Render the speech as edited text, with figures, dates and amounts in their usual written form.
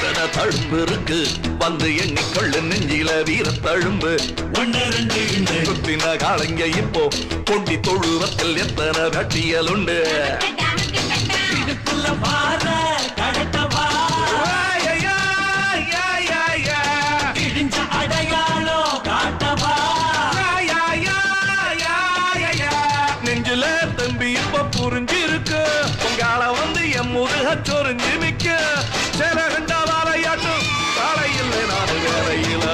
எத்தனை தழும்பு இருக்கு வந்து எண்ணிக்கொள்ளு நெஞ்சில வீர தழும்பு ஒன்னு ரெண்டு குத்தின காலங்க இப்போ கொண்டி தொழுவத்தில் எத்தனை கட்டியல் உண்டு இதுக்குள்ள பார கடட்டவா இடிஞ்ச அடையாளம் காட்டவா நெஞ்சில தம்பி இப்ப புரிஞ்சிருக்கு உங்கால வந்து என் முருக சொரிஞ்சு மிக்க சில கண்ட வாழையாட்டும் காலையில் நான் வேலையில